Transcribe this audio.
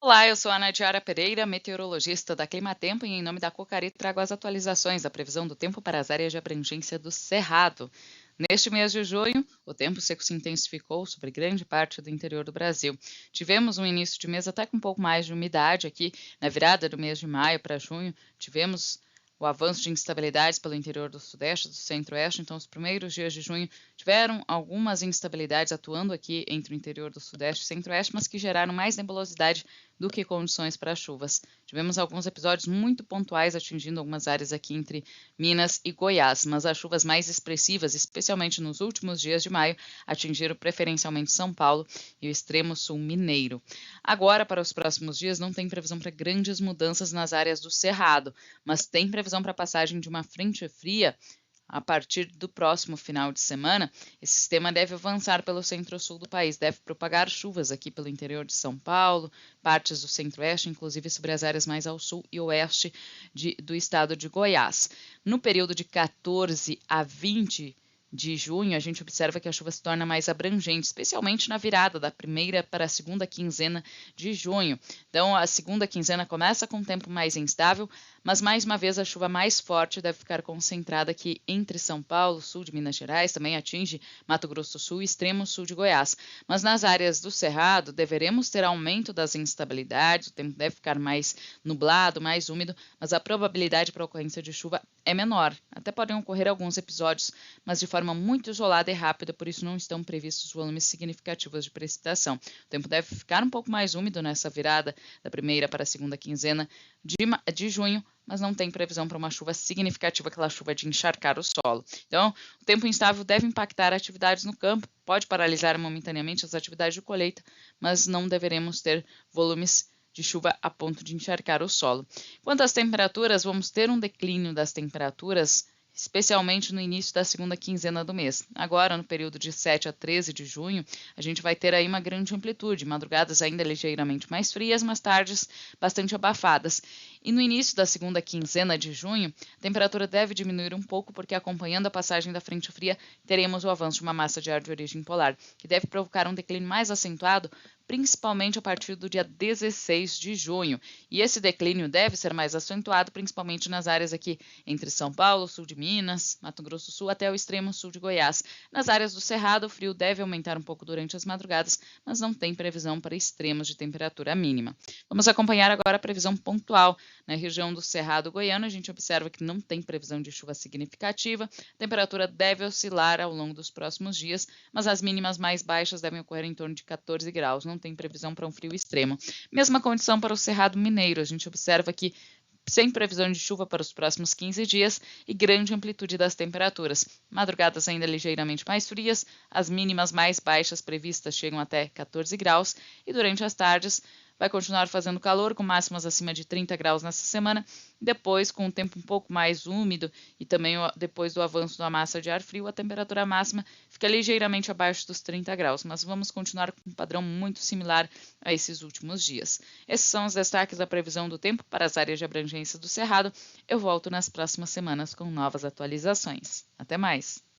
Olá, eu sou a Nadiara Pereira, meteorologista da Climatempo, e em nome da Cocari trago as atualizações da previsão do tempo para as áreas de abrangência do Cerrado. Neste mês de junho, o tempo seco se intensificou sobre grande parte do interior do Brasil. Tivemos um início de mês até com um pouco mais de umidade aqui, na virada do mês de maio para junho, tivemos o avanço de instabilidades pelo interior do Sudeste, do Centro-Oeste, então os primeiros dias de junho tiveram algumas instabilidades atuando aqui entre o interior do Sudeste e Centro-Oeste, mas que geraram mais nebulosidade do que condições para chuvas. Tivemos alguns episódios muito pontuais atingindo algumas áreas aqui entre Minas e Goiás, mas as chuvas mais expressivas, especialmente nos últimos dias de maio, atingiram preferencialmente São Paulo e o extremo sul mineiro. Agora, para os próximos dias, não tem previsão para grandes mudanças nas áreas do Cerrado, mas tem previsão para a passagem de uma frente fria a partir do próximo final de semana. Esse sistema deve avançar pelo centro-sul do país, deve propagar chuvas aqui pelo interior de São Paulo, partes do centro-oeste, inclusive sobre as áreas mais ao sul e oeste do estado de Goiás. No período de 14 a 20 de junho, a gente observa que a chuva se torna mais abrangente, especialmente na virada da primeira para a segunda quinzena de junho. Então, a segunda quinzena começa com um tempo mais instável, mas mais uma vez a chuva mais forte deve ficar concentrada aqui entre São Paulo, sul de Minas Gerais, também atinge Mato Grosso do Sul e extremo sul de Goiás. Mas nas áreas do Cerrado, deveremos ter aumento das instabilidades, o tempo deve ficar mais nublado, mais úmido, mas a probabilidade para ocorrência de chuva é menor. Até podem ocorrer alguns episódios, mas de forma muito isolada e rápida, por isso não estão previstos volumes significativos de precipitação. O tempo deve ficar um pouco mais úmido nessa virada da primeira para a segunda quinzena de junho, mas não tem previsão para uma chuva significativa, aquela chuva de encharcar o solo. Então, o tempo instável deve impactar atividades no campo, pode paralisar momentaneamente as atividades de colheita, mas não deveremos ter volumes de chuva a ponto de encharcar o solo. Quanto às temperaturas, vamos ter um declínio das temperaturas, especialmente no início da segunda quinzena do mês. Agora, no período de 7 a 13 de junho, a gente vai ter aí uma grande amplitude, madrugadas ainda ligeiramente mais frias, mas tardes bastante abafadas. E no início da segunda quinzena de junho, a temperatura deve diminuir um pouco, porque acompanhando a passagem da frente fria, teremos o avanço de uma massa de ar de origem polar, que deve provocar um declínio mais acentuado, principalmente a partir do dia 16 de junho. E esse declínio deve ser mais acentuado, principalmente nas áreas aqui entre São Paulo, sul de Minas, Mato Grosso do Sul, até o extremo sul de Goiás. Nas áreas do Cerrado, o frio deve aumentar um pouco durante as madrugadas, mas não tem previsão para extremos de temperatura mínima. Vamos acompanhar agora a previsão pontual. Na região do Cerrado goiano, a gente observa que não tem previsão de chuva significativa, a temperatura deve oscilar ao longo dos próximos dias, mas as mínimas mais baixas devem ocorrer em torno de 14 graus, não tem previsão para um frio extremo. Mesma condição para o Cerrado Mineiro, a gente observa que sem previsão de chuva para os próximos 15 dias e grande amplitude das temperaturas. Madrugadas ainda ligeiramente mais frias, as mínimas mais baixas previstas chegam até 14 graus e durante as tardes vai continuar fazendo calor, com máximas acima de 30 graus nessa semana. Depois, com o tempo um pouco mais úmido e também depois do avanço da massa de ar frio, a temperatura máxima fica ligeiramente abaixo dos 30 graus, mas vamos continuar com um padrão muito similar a esses últimos dias. Esses são os destaques da previsão do tempo para as áreas de abrangência do Cerrado. Eu volto nas próximas semanas com novas atualizações. Até mais!